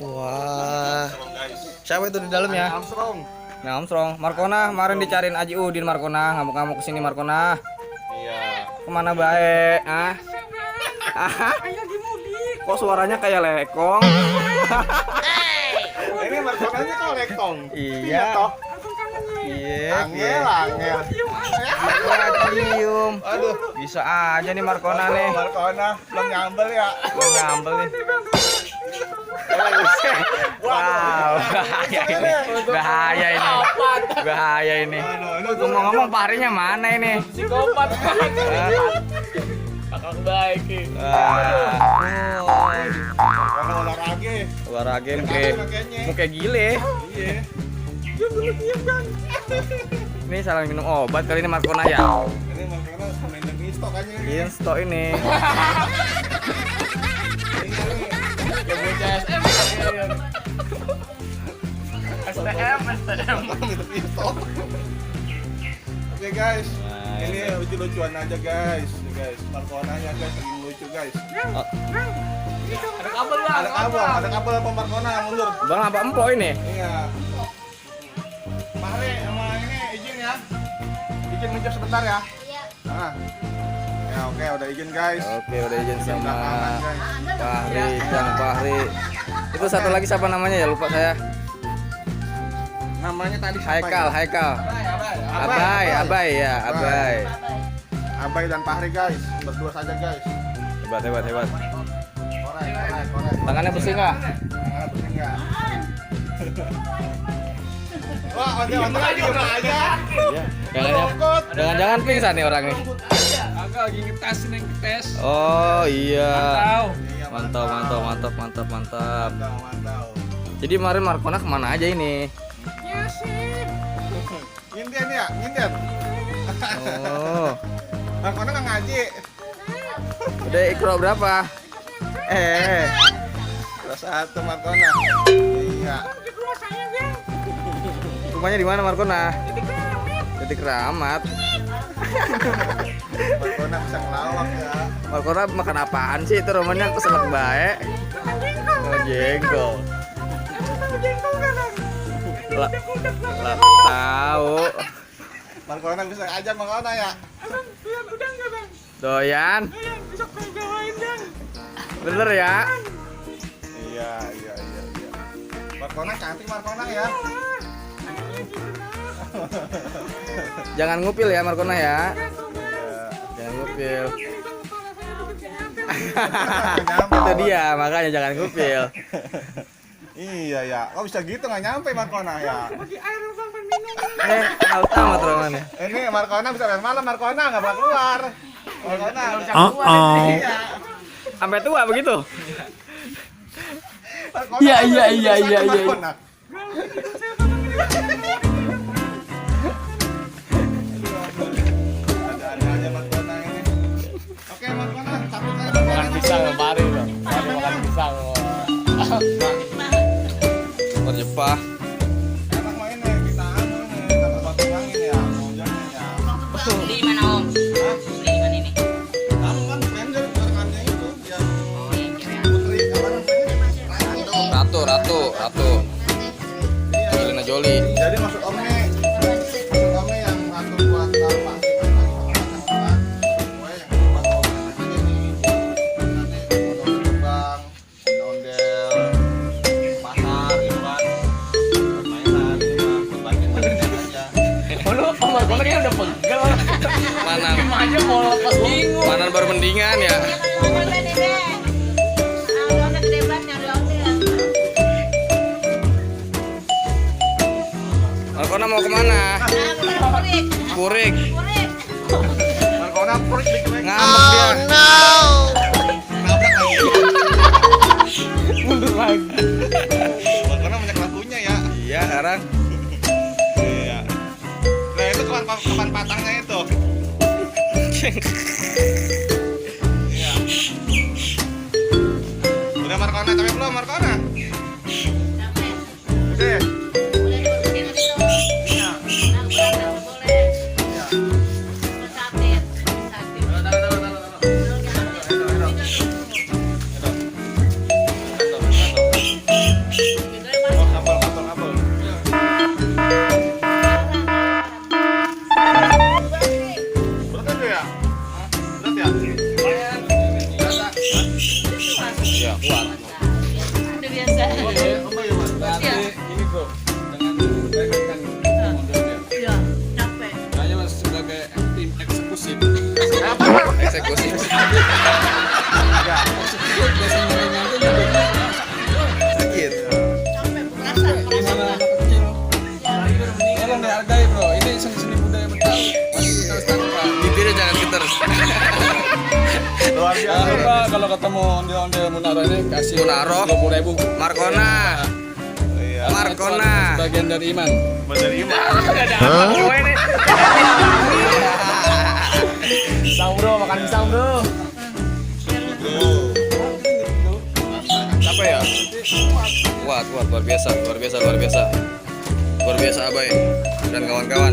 Wah. Siapa itu di dalam ya? Armstrong. Nah, Armstrong. Markona kemarin dicariin Aji Udin Markona, ngamuk-ngamuk kesini Markona. Iya. Kemana baik? Ah? Kok suaranya kayak lekong? Ini Markonanya kok lekong. Iya. Toh. Iya. Angel, angel. Cium. Aduh, Bisa aja nih Markona nih. Markona belum nyambel ya. Belum nyambel nih. Wow, bahaya ini. Bahaya ini. Bahaya ini. Ngomong-ngomong parinya mana ini? Psikopat. Kakak baik nih. Markona olahraga. Olahraga muka gile. Iya. Ini salah minum obat kali ini Markona ya. Ini Markona main stok aja. Insto ini. Ya bocah SM. STM. Minum stok. Oke guys, ini lucu-lucuan aja guys. Nih guys, Markonanya guys lagi lucu guys. Ada kabel lah. Ada kabel apa Markona mundur. Bang apa empok ini? Iya. Mahri sama ini izin ya. Izin muncul sebentar ya. Iya. Nah. Ya oke udah izin guys. Oke, udah izin sama Belakangan, guys. Fahri, Jang Fahri. Itu satu lagi siapa namanya ya? Lupa saya. Namanya tadi siapa Haikal, ya? Haikal. Abai ya, Abai. Abai dan Fahri guys, berdua saja guys. Hebat, hebat, hebat. Korek. Tangannya bersih nggak? Nah, bener nggak? Wah, onde lagi aja. Iya. Jangan-jangan pingsan nih orang nih. Agak lagi ngetes nih, ngetes. Oh iya. Tahu. Iya, Mantap, mantap, mantap, mantap, mantap. Mantap. Jadi kemarin Markona kemana aja ini? Nginden ya, nginden. Oh, Markona nggak ngaji. udah ikro berapa? Kelas 1 Markona. Iya. Rumahnya di mana Markona? Titik Keramat. Markona bisa ngelawak ya. Markona makan apaan sih itu rumahnya keselak baik? Oh, jengkol. Lah, lah, tahu. Markona bisa aja Markona ya. Doyan. Bener ya? Iya. Markona cantik Markona ya. Jangan ngupil ya Markona ya. Iya. Jangan ngupil. Nyampe, Itu dia, makanya jangan ngupil. Iya ya. Kok bisa gitu nggak nyampe Markona ya? Haus amat romannya. Ini Markona bisa main malam Markona nggak bakal keluar. Markona bisa Iya. Sampai tua begitu. Markona Iya, kan iya, masih iya, bisa iya, ke iya. Markona. Ada aja Markona ini. Oke Markona, satu kali Makan pisang kemarin loh. Makan pisang. Terjepah. Enak mah ini kita anu nih, kita terbang-terbangin ya, mau jalan ya. Beli di mana Om? Hah? Beli di mana ini? Kamu kan vendor rekannya itu yang Oh, yang kira. putri apa namanya? Ratu. Angelina Jolie. Jadi maksud Om nih yang ratu buat apa? Ondel, pasar gitu kan. Mainan buat banting-banting aja. Oh, Markona kayaknya udah pegel. Mana? Diem aja mau lepas bingung. Mana baru mendingan ya? Markona mau kemana? Purik. Markona purik dikit Ngambek dia. nabrak lagi. Mundur lagi. Markona banyak lagunya ya. Iya, sekarang. Iya. Nah itu kapan patangnya itu. Iya. Udah Markona capek belum Markona? Udah. biasa. Apa ya mas? Berarti ini bro, dengan mereka modelnya. Iya, capek. Hanya mas sebagai tim eksekutif. Eksekusi. Eksekutif biasanya nanti juga. Sakit. Capek berasa. Gimana anak kecil? Tolong dihargai bro, ini seni-seni budaya Betawi. Masih kita harus tanpa. Bibirnya jangan geter. Luar Jangan biasa. lupa kalau ketemu ondel-ondel Munaro ini kasih Munaro. 20.000. Markona. Iya. Markona. Bagian dari iman. Menerima. Gue nih. Pisang bro, makan pisang bro. Capek ya? Kuat, luar biasa. Luar biasa Abai dan kawan-kawan.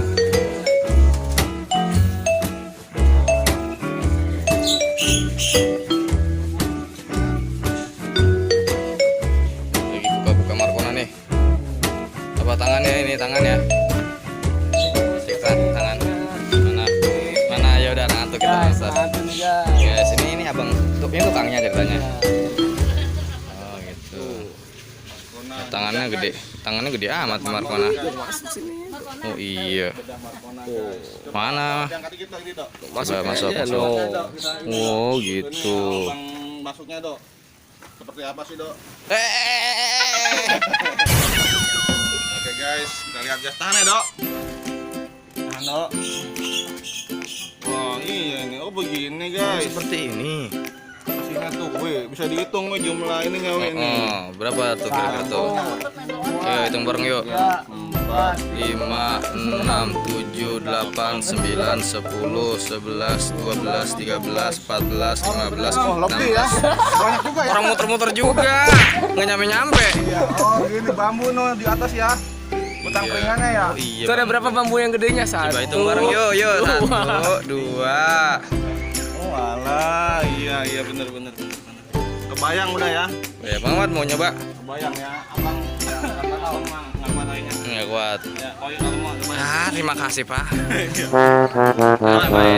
Lagi buka-buka Markona nih. Apa tangannya ini tangannya? Cek tangan. Mana ya udah tangan tuh kita Guys, masak. mantu nih guys. Ya sini ini abang ini tukangnya ceritanya. Oh gitu. Tangannya gede amat Markona. Oh iya. Mana? Yang kata kita ini dok. Masuk. Oh gitu. Bang masuknya dok. Seperti apa sih dok? Oke guys, kita lihat gas tahannya dok. Tahan dok. Oh iya ini, oh begini guys. Seperti ini. Mesinnya tuh, weh, bisa dihitung weh jumlah ininya weh ini. Oh, berapa tuh kira-kira tuh? Ayo hitung bareng yuk. 4, 5, 6, 7, 8, 9, 10, 11, 12, 13, 14, 15, oh lebih ya, 16. banyak juga ya. Orang muter-muter juga. Nggak nyampe-nyampe. Iya, oh gini bambu no di atas ya. Betang keringannya ya. Oh iya. Itu ada berapa bambu yang gedenya? Coba hitung bareng yuk. 1, 2. Oh alah, iya bener. Kebayang udah ya. Ya Bang Ahmad mau nyoba? Kebayang ya, abang ya nggak tahu mah nggak kuat lainnya. Nggak kuat. Ya, kalau mau coba. Ah, terima kasih Pak. Iya.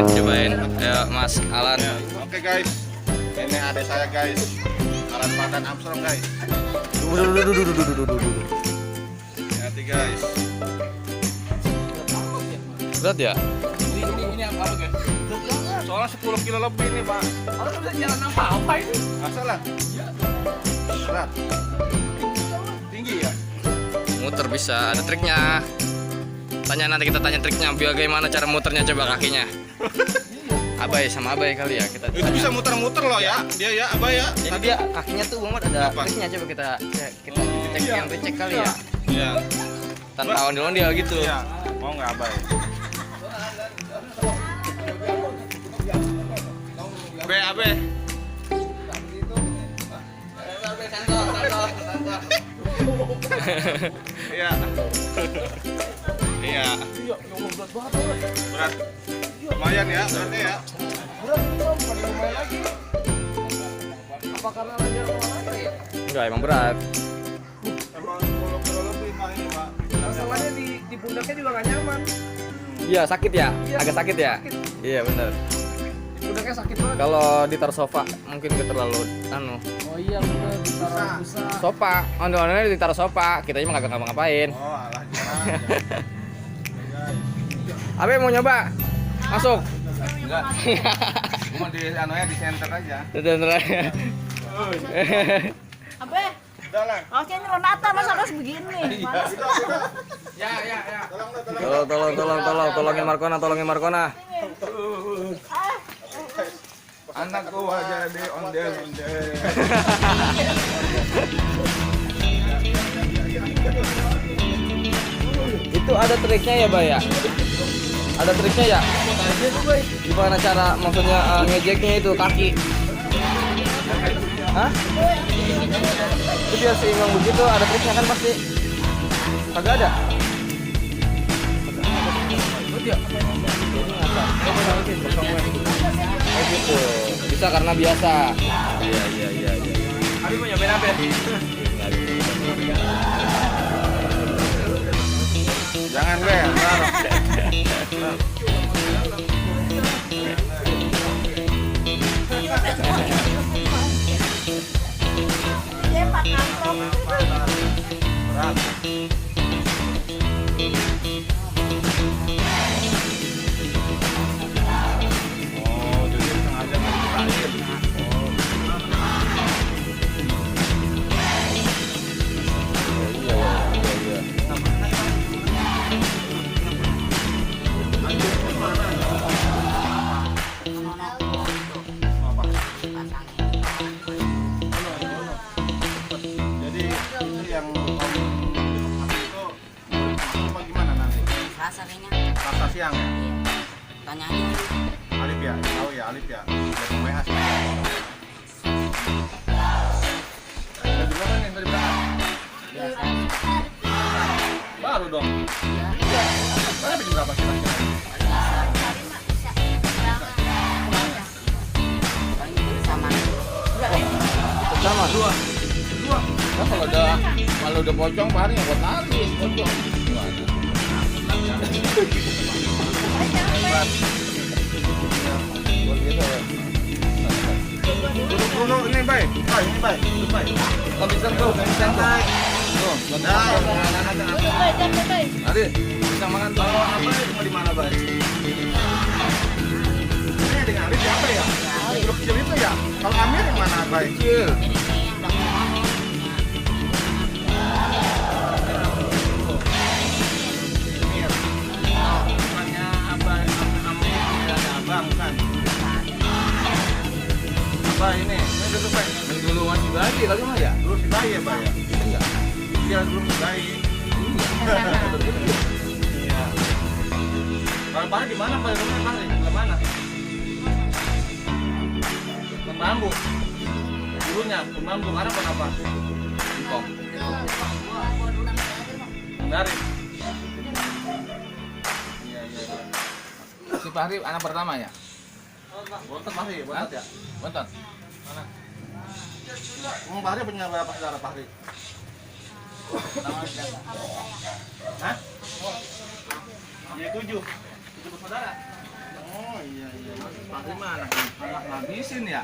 Cobain. Ayo Mas Alan. Ya, oke guys, ini adik saya guys, Alan Padan Armstrong guys. Hati guys. Berat ya? Ini apa guys? Soalnya 10 kilo lebih nih pak. Orang bisa jalan apa ini? Masalah. Berat. Tinggi ya. Muter bisa, ada triknya. Kita tanya triknya, bagaimana cara muternya coba kakinya. Abai sama Abai kali ya kita. Itu bisa muter-muter loh ya, dia ya, abah ya. Jadi dia kakinya tuh Bang Ahmad ada Apa? triknya, coba kita cek yang dicek kali ya. Iya. Tanpa ondel-ondel gitu. Iya. Mau nggak abah? Abe. Iya. Iya. Berat. Lumayan ya, berarti ya. Enggak, emang berat. Emang 10 kilo lebih pak ini pak. Masalahnya di pundaknya juga gak nyaman. Iya, sakit ya? Agak sakit ya? Iya, bener. Pundaknya sakit banget. Kalau ditaruh sofa mungkin gak terlalu Oh iya bener, ditaruh busa. sofa, ondel-ondelnya ditaruh sofa, kita mah kagak ngapa-ngapain. Oh alah gimana? Abe mau nyoba? Masuk. Enggak. Cuma di anunya di center aja. Apa? Udah lah. Oke, ini Ronata masa harus begini. Panas. Tolongin Markona. Anakku aja di ondel. Itu ada triknya ya, Bay ya? Ada triknya ya? Gimana cara maksudnya ngejeknya itu kaki? Hah? Itu biar seimbang begitu, ada triknya kan pasti? Kagak ada? Oh gitu, bisa karena biasa. Iya. Abi mau nyobain apa? Jangan be, ntar. Dia 4 kali Berat. Oh, jadi sengaja nggak diputarin. Jadi itu yang itu apa gimana nanti? Rasa kayaknya. Rasa siang ya? Iya. Tanya aja. Alif ya? Tahu ya Alif ya? Udah WA sih. Dari berapa nih? Dari berapa? Biasa. Baru dong. Iya. Berapa jam berapa kira-kira? Paling sama. Sama dua. Nah, kalau udah pocong Pak Hari nggak buat habis pocong. Duduk dulu ini baik. Ini baik. Duduk baik. Bisa tuh, bisa tuh. Tuh, Nah, Hari, bisa makan tuh. kalau apa cuma di mana baik? Ini dengan Alif siapa ya? Yang grup kecil itu ya? Kalau Amir yang mana baik? Kecil. Jadi ini udah ngomong. Amir. Bukannya Amir ada abang kan? Apa ini duduk baik. Yang dulu masih bayi kali mah ya? Dulu si bayi ya Pak ya? Iya. Iya dulu si bayi. Iya. Kalau Pak di mana Pak? Rumahnya Pak? Di mana? Pembambu. Dulunya pembambu. Karena kenapa? Ingkong. Dari. Si Fahri anak pertama ya? Bontot Fahri, bontot ya? Bontot. Mana? Fahri punya berapa saudara Fahri? Hah? Iya 7. 7 bersaudara. Oh iya iya. Fahri mah anak ngabisin ya?